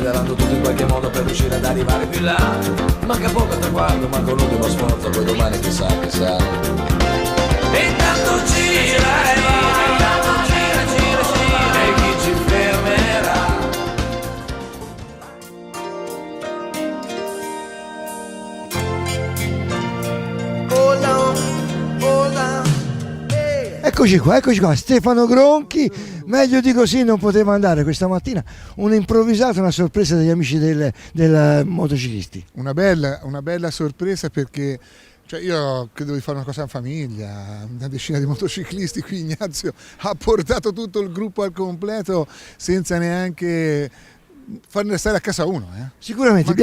pedalando tutto in qualche modo per riuscire ad arrivare più là. Manca poco al traguardo, manca l'ultimo sforzo, poi domani chissà, chissà. E intanto gira e va, intanto gira, gira, gira, e chi ci fermerà? Eccoci qua, Stefano Gronchi, meglio di così non poteva andare questa mattina, un'improvvisata, una sorpresa degli amici del motociclisti. Una bella sorpresa perché io credo di fare una cosa in famiglia, una decina di motociclisti, qui Ignazio ha portato tutto il gruppo al completo senza neanche farne stare a casa uno. Sicuramente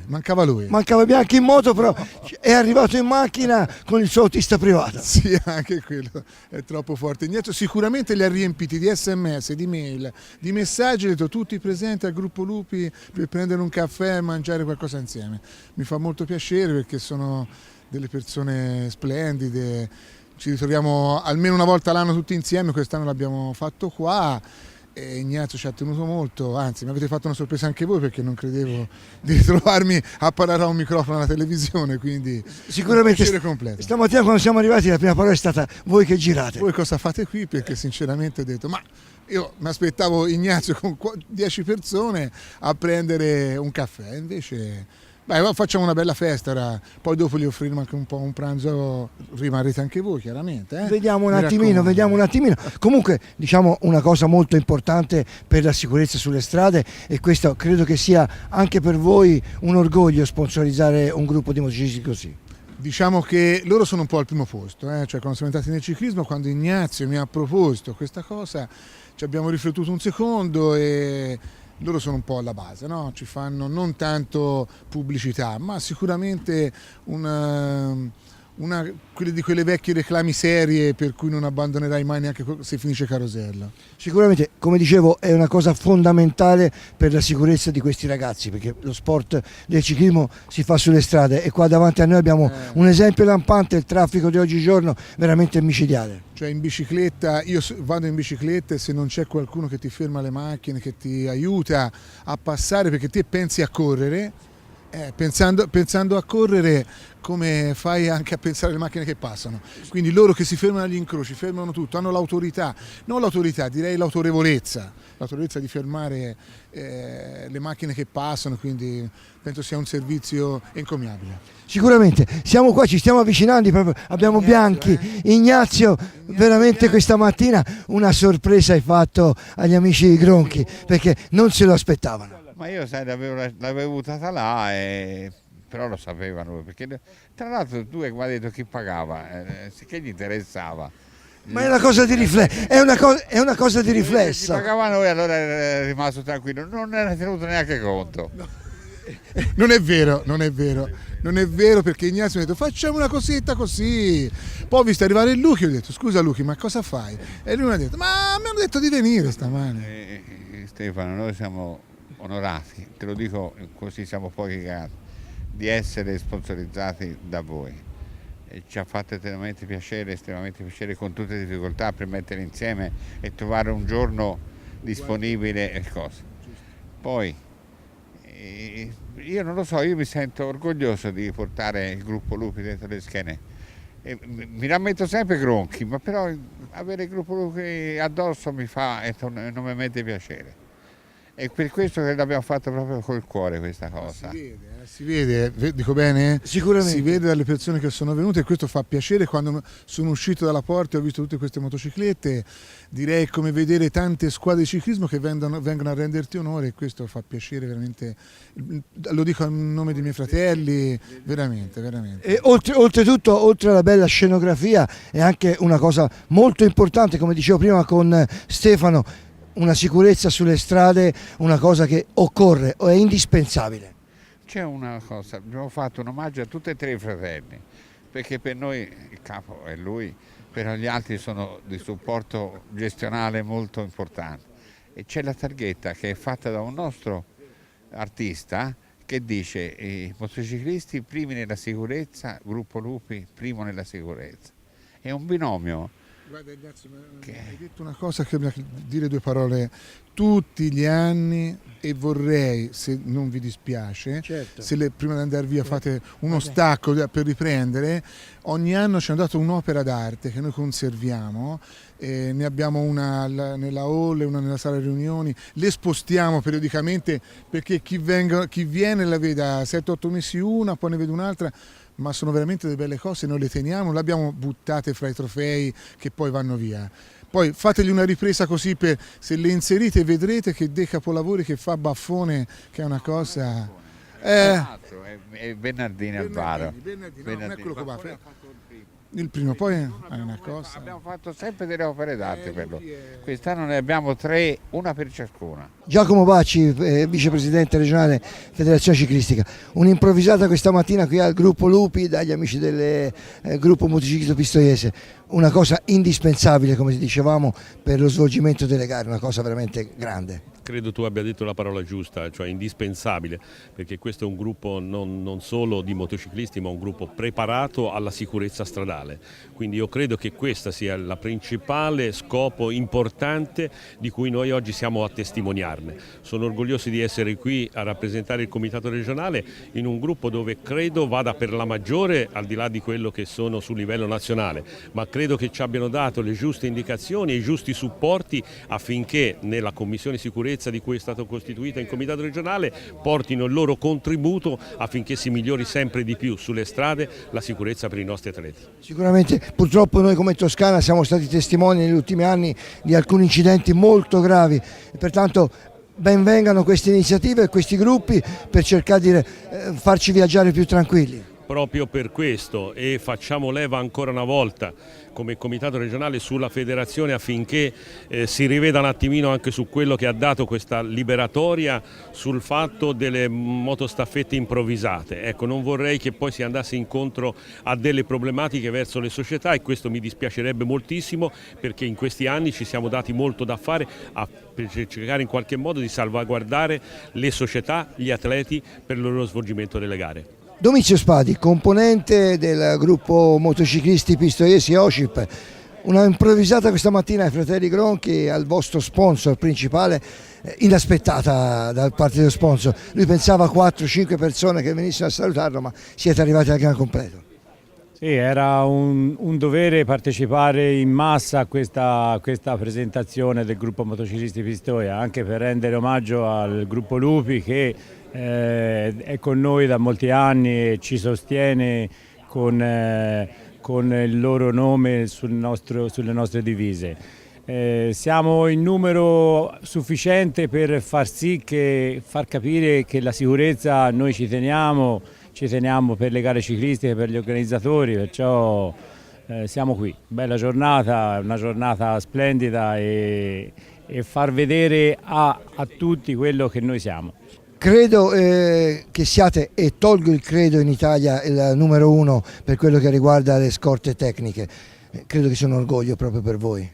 mancava lui. Mancava Bianchi in moto, però è arrivato in macchina con il suo autista privato. Sì, anche quello è troppo forte. Ignazio sicuramente li ha riempiti di SMS, di mail, di messaggi, ha detto tutti presenti al gruppo Lupi per prendere un caffè e mangiare qualcosa insieme. Mi fa molto piacere perché sono delle persone splendide, ci ritroviamo almeno una volta l'anno tutti insieme, quest'anno l'abbiamo fatto qua. E Ignazio ci ha tenuto molto, anzi mi avete fatto una sorpresa anche voi perché non credevo di ritrovarmi a parlare a un microfono alla televisione, quindi sicuramente stamattina quando siamo arrivati la prima parola è stata voi che girate. Voi cosa fate qui? Perché sinceramente ho detto ma io mi aspettavo Ignazio con 10 persone a prendere un caffè, invece facciamo una bella festa, poi dopo gli offriremo anche un po' un pranzo, rimarrete anche voi chiaramente. Vediamo un attimino. Comunque diciamo una cosa molto importante per la sicurezza sulle strade, e questo credo che sia anche per voi un orgoglio sponsorizzare un gruppo di motociclisti così. Diciamo che loro sono un po' al primo posto, cioè quando siamo entrati nel ciclismo, quando Ignazio mi ha proposto questa cosa, ci abbiamo riflettuto un secondo e loro sono un po' alla base, no? Ci fanno non tanto pubblicità, ma sicuramente quelle di quelle vecchie reclami serie per cui non abbandonerai mai neanche se finisce Carosello. Sicuramente, come dicevo, è una cosa fondamentale per la sicurezza di questi ragazzi, perché lo sport del ciclismo si fa sulle strade e qua davanti a noi abbiamo un esempio lampante, il traffico di oggigiorno veramente micidiale. Cioè in bicicletta, io vado in bicicletta e se non c'è qualcuno che ti ferma le macchine, che ti aiuta a passare perché te pensi a correre, pensando a correre come fai anche a pensare alle macchine che passano, quindi loro che si fermano agli incroci, fermano tutto, hanno l'autorità, non l'autorità, direi l'autorevolezza di fermare le macchine che passano, quindi penso sia un servizio encomiabile. Sicuramente, siamo qua, ci stiamo avvicinando, proprio abbiamo Bianchi, Ignazio, veramente questa mattina una sorpresa hai fatto agli amici di Gronchi, perché non se lo aspettavano. Ma io l'avevo buttata là, però lo sapevano, perché tra l'altro tu hai detto chi pagava, che gli interessava. Ma è una cosa di riflesso, è una cosa di riflesso. Chi pagava noi allora era rimasto tranquillo, non ne era tenuto neanche conto. Non è vero perché Ignazio mi ha detto facciamo una cosetta così, poi ho visto arrivare il Luchi e ho detto scusa Luchi ma cosa fai? E lui mi ha detto ma mi hanno detto di venire stamane. Stefano, noi siamo onorati, te lo dico così siamo pochi casi, di essere sponsorizzati da voi. E ci ha fatto estremamente piacere con tutte le difficoltà per mettere insieme e trovare un giorno disponibile e cose. Poi io non lo so, io mi sento orgoglioso di portare il gruppo Lupi dentro le schiene. E mi rammetto sempre Gronchi, ma però avere il gruppo Lupi addosso mi fa enormemente piacere. È per questo che l'abbiamo fatto proprio col cuore questa cosa. Si vede, dico bene? Sicuramente. Si vede dalle persone che sono venute e questo fa piacere. Quando sono uscito dalla porta e ho visto tutte queste motociclette, direi come vedere tante squadre di ciclismo che vengono a renderti onore e questo fa piacere veramente. Lo dico a nome dei miei fratelli, veramente. E oltretutto, oltre alla bella scenografia, è anche una cosa molto importante, come dicevo prima con Stefano, una sicurezza sulle strade, una cosa che occorre o è indispensabile. C'è una cosa, abbiamo fatto un omaggio a tutti e tre i fratelli, perché per noi il capo è lui, per gli altri sono di supporto gestionale molto importante. E c'è la targhetta che è fatta da un nostro artista che dice i motociclisti primi nella sicurezza, gruppo Lupi primo nella sicurezza. È un binomio Guarda Ignazio, hai detto una cosa che bisogna dire due parole. Tutti gli anni, e vorrei, se non vi dispiace, Certo. se prima di andare via fate uno stacco per riprendere, ogni anno ci hanno dato un'opera d'arte che noi conserviamo, ne abbiamo una nella hall e una nella sala riunioni, le spostiamo periodicamente perché chi viene la vede a 7-8 mesi una, poi ne vede un'altra, ma sono veramente delle belle cose, noi le teniamo, le abbiamo buttate fra i trofei che poi vanno via. Poi fategli una ripresa così, se le inserite vedrete che dei capolavori che fa Baffone, che è una cosa... È Bernardini al Varo. Bernardini, eccolo qua. Il primo, poi è una cosa... Abbiamo fatto sempre delle opere d'arte per loro. Quest'anno ne abbiamo 3, una per ciascuna. Giacomo Bacci, vicepresidente regionale Federazione Ciclistica, un'improvvisata questa mattina qui al gruppo Lupi dagli amici del gruppo motociclismo pistoiese, una cosa indispensabile come dicevamo per lo svolgimento delle gare, una cosa veramente grande. Credo tu abbia detto la parola giusta, cioè indispensabile, perché questo è un gruppo non solo di motociclisti ma un gruppo preparato alla sicurezza stradale, quindi io credo che questa sia la principale scopo importante di cui noi oggi siamo a testimoniarne. Sono orgoglioso di essere qui a rappresentare il comitato regionale in un gruppo dove credo vada per la maggiore al di là di quello che sono sul livello nazionale, ma credo che ci abbiano dato le giuste indicazioni e i giusti supporti affinché nella commissione sicurezza di cui è stata costituita in comitato regionale portino il loro contributo affinché si migliori sempre di più sulle strade la sicurezza per i nostri atleti. Sicuramente purtroppo noi come Toscana siamo stati testimoni negli ultimi anni di alcuni incidenti molto gravi, pertanto ben vengano queste iniziative e questi gruppi per cercare di farci viaggiare più tranquilli. Proprio per questo e facciamo leva ancora una volta come comitato regionale sulla federazione affinché si riveda un attimino anche su quello che ha dato questa liberatoria sul fatto delle motostaffette improvvisate. Ecco, non vorrei che poi si andasse incontro a delle problematiche verso le società e questo mi dispiacerebbe moltissimo perché in questi anni ci siamo dati molto da fare per cercare in qualche modo di salvaguardare le società, gli atleti per il loro svolgimento delle gare. Domizio Spadi, componente del gruppo motociclisti pistoiesi OCIP, una improvvisata questa mattina ai fratelli Gronchi, al vostro sponsor principale, inaspettata da parte dello sponsor. Lui pensava a 4-5 persone che venissero a salutarlo, ma siete arrivati al gran completo. Sì, era un dovere partecipare in massa a questa presentazione del gruppo motociclisti Pistoia, anche per rendere omaggio al gruppo Lupi che è con noi da molti anni e ci sostiene con il loro nome sulle nostre divise. Siamo in numero sufficiente per far capire che la sicurezza noi ci teniamo per le gare ciclistiche, per gli organizzatori, perciò siamo qui. Bella giornata, una giornata splendida e far vedere a tutti quello che noi siamo. Credo che siate, e tolgo il credo, in Italia il numero 1 per quello che riguarda le scorte tecniche. Credo che sia un orgoglio proprio per voi.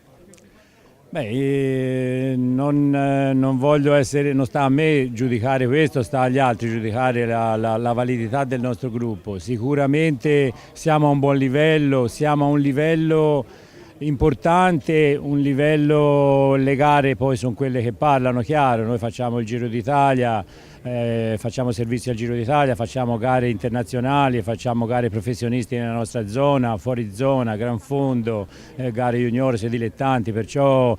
Beh, non voglio essere, non sta a me giudicare questo, sta agli altri giudicare la validità del nostro gruppo. Sicuramente siamo a un buon livello, siamo a un livello importante, un livello, le gare poi sono quelle che parlano chiaro, noi facciamo il Giro d'Italia, facciamo servizi al Giro d'Italia, facciamo gare internazionali, facciamo gare professionisti nella nostra zona, fuori zona, gran fondo, gare juniores e dilettanti, perciò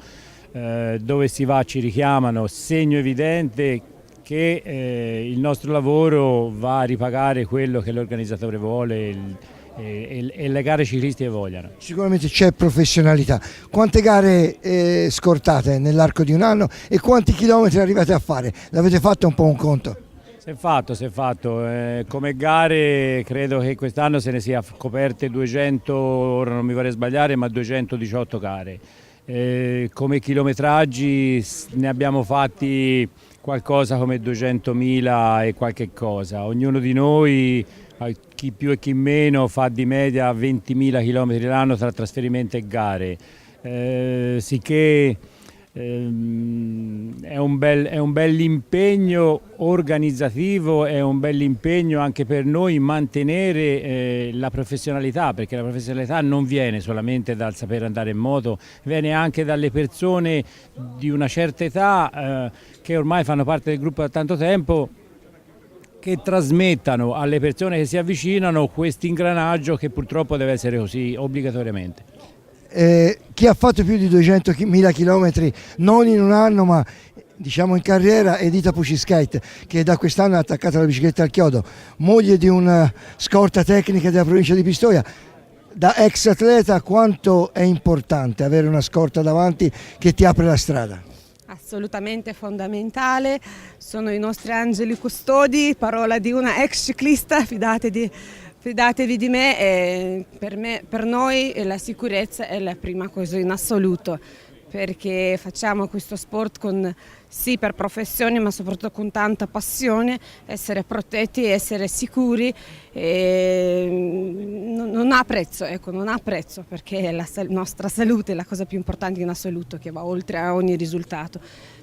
dove si va ci richiamano, segno evidente che il nostro lavoro va a ripagare quello che l'organizzatore vuole e le gare ciclistiche vogliono. Sicuramente c'è professionalità. Quante gare scortate nell'arco di un anno e quanti chilometri arrivate a fare? L'avete fatto un po' un conto? Si è fatto. Come gare credo che quest'anno se ne sia coperte 200, ora non mi vorrei sbagliare, ma 218 gare. Come chilometraggi ne abbiamo fatti qualcosa come 200.000 e qualche cosa. Ognuno di noi, chi più e chi meno, fa di media 20.000 km l'anno tra trasferimenti e gare, sicché È un bel impegno organizzativo, è un bel impegno anche per noi mantenere la professionalità, perché la professionalità non viene solamente dal saper andare in moto, viene anche dalle persone di una certa età che ormai fanno parte del gruppo da tanto tempo, che trasmettano alle persone che si avvicinano questo ingranaggio che purtroppo deve essere così obbligatoriamente. Chi ha fatto più di 200.000 chilometri, non in un anno ma diciamo in carriera, è Edita Puciskait, che da quest'anno è attaccata la bicicletta al chiodo, moglie di una scorta tecnica della provincia di Pistoia. Da ex atleta quanto è importante avere una scorta davanti che ti apre la strada? Assolutamente fondamentale, sono i nostri angeli custodi, parola di una ex ciclista, fidatevi di me, per noi la sicurezza è la prima cosa in assoluto, perché facciamo questo sport sì per professione ma soprattutto con tanta passione, essere protetti, essere sicuri, non ha prezzo, ecco, non ha prezzo, perché la nostra salute è la cosa più importante in assoluto, che va oltre a ogni risultato.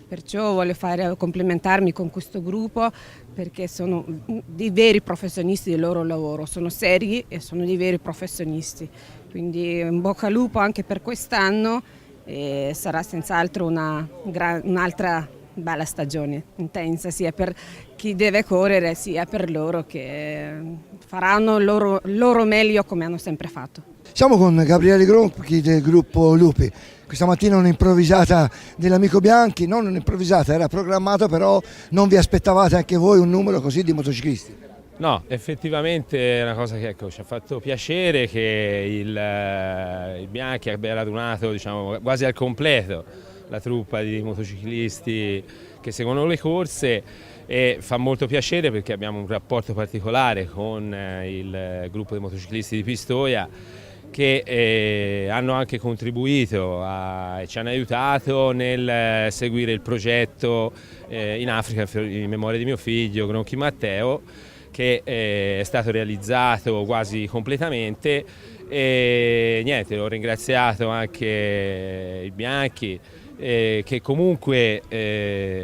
Perciò voglio complimentarmi con questo gruppo, perché sono dei veri professionisti del loro lavoro, sono seri e sono dei veri professionisti, quindi in bocca al lupo anche per quest'anno. E sarà senz'altro un'altra bella stagione, intensa, sia per chi deve correre sia per loro che faranno il loro meglio come hanno sempre fatto. Siamo con Gabriele Gronchi del gruppo Lupi. Questa mattina un'improvvisata dell'amico Bianchi, non un'improvvisata, era programmata, però non vi aspettavate anche voi un numero così di motociclisti? No, effettivamente è una cosa che ci ha fatto piacere che il Bianchi abbia radunato, diciamo, quasi al completo la truppa di motociclisti che seguono le corse, e fa molto piacere perché abbiamo un rapporto particolare con il gruppo di motociclisti di Pistoia, che hanno anche contribuito e ci hanno aiutato nel seguire il progetto in Africa in memoria di mio figlio Gronchi Matteo, che è stato realizzato quasi completamente, e niente, ho ringraziato anche il Bianchi che comunque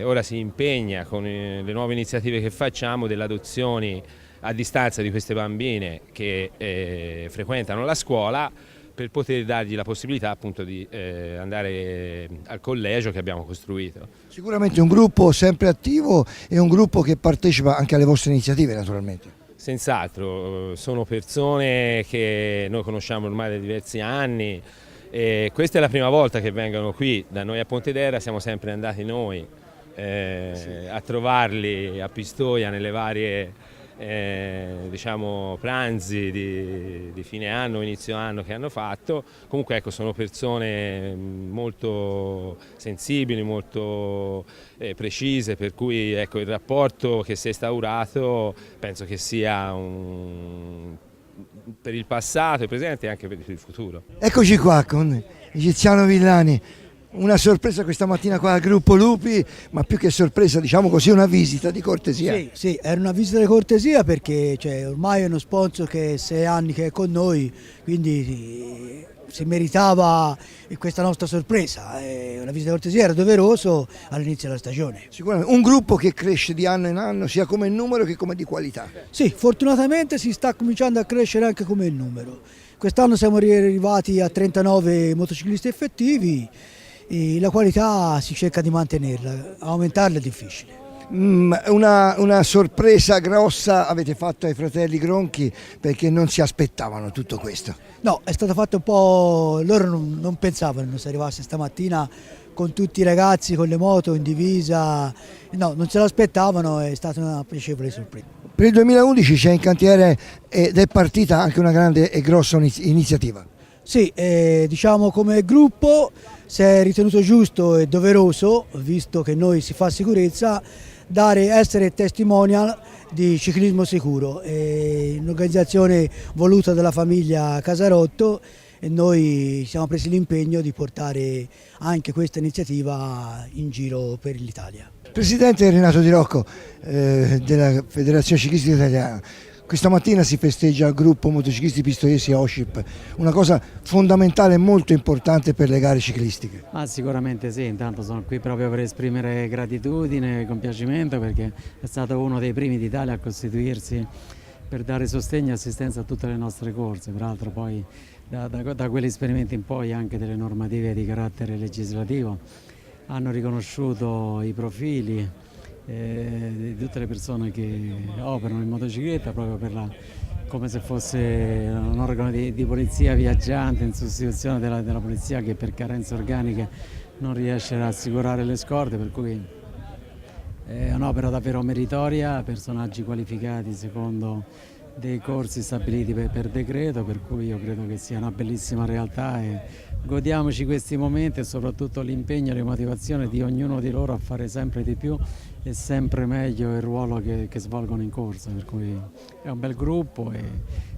ora si impegna con le nuove iniziative che facciamo delle adozioni a distanza di queste bambine che frequentano la scuola, per poter dargli la possibilità appunto di andare al collegio che abbiamo costruito. Sicuramente un gruppo sempre attivo e un gruppo che partecipa anche alle vostre iniziative, naturalmente. Senz'altro, sono persone che noi conosciamo ormai da diversi anni, e questa è la prima volta che vengono qui da noi a Pontedera, siamo sempre andati noi a trovarli a Pistoia nelle varie diciamo pranzi di fine anno, inizio anno che hanno fatto. Comunque ecco, sono persone molto sensibili, molto precise, per cui ecco, il rapporto che si è instaurato penso che sia per il passato, il presente e anche per il futuro. Eccoci qua con Egiziano Villani. Una sorpresa questa mattina qua al gruppo Lupi, ma più che sorpresa, diciamo così, una visita di cortesia. Sì, era una visita di cortesia perché ormai è uno sponsor che è 6 anni che è con noi, quindi si meritava questa nostra sorpresa. Una visita di cortesia era doveroso all'inizio della stagione. Sicuramente un gruppo che cresce di anno in anno, sia come numero che come di qualità. Sì, fortunatamente si sta cominciando a crescere anche come numero. Quest'anno siamo arrivati a 39 motociclisti effettivi. E la qualità si cerca di mantenerla, aumentarla è difficile. Una sorpresa grossa avete fatto ai fratelli Gronchi, perché non si aspettavano tutto questo. No, è stato fatto un po', loro non pensavano che si arrivasse stamattina con tutti i ragazzi con le moto in divisa, no, non se l'aspettavano, è stata una piacevole sorpresa. Per il 2011 c'è in cantiere ed è partita anche una grande e grossa iniziativa. Sì, diciamo come gruppo si è ritenuto giusto e doveroso, visto che noi si fa sicurezza, essere testimonial di ciclismo sicuro, un'organizzazione voluta dalla famiglia Casarotto, e noi siamo presi l'impegno di portare anche questa iniziativa in giro per l'Italia. Presidente Renato Di Rocco della Federazione Ciclistica Italiana, Questa mattina si festeggia il gruppo motociclisti pistoiesi a Oscip, una cosa fondamentale e molto importante per le gare ciclistiche. Sicuramente sì, intanto sono qui proprio per esprimere gratitudine e compiacimento perché è stato uno dei primi d'Italia a costituirsi per dare sostegno e assistenza a tutte le nostre corse. Peraltro poi da quegli esperimenti in poi anche delle normative di carattere legislativo hanno riconosciuto i profili di tutte le persone che operano in motocicletta proprio come se fosse un organo di polizia viaggiante in sostituzione della polizia che per carenze organiche non riesce ad assicurare le scorte, per cui è un'opera davvero meritoria, personaggi qualificati secondo dei corsi stabiliti per decreto, per cui io credo che sia una bellissima realtà e godiamoci questi momenti e soprattutto l'impegno e la motivazione di ognuno di loro a fare sempre di più e sempre meglio il ruolo che svolgono in corsa, per cui è un bel gruppo e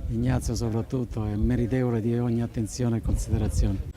Ignazio soprattutto è meritevole di ogni attenzione e considerazione.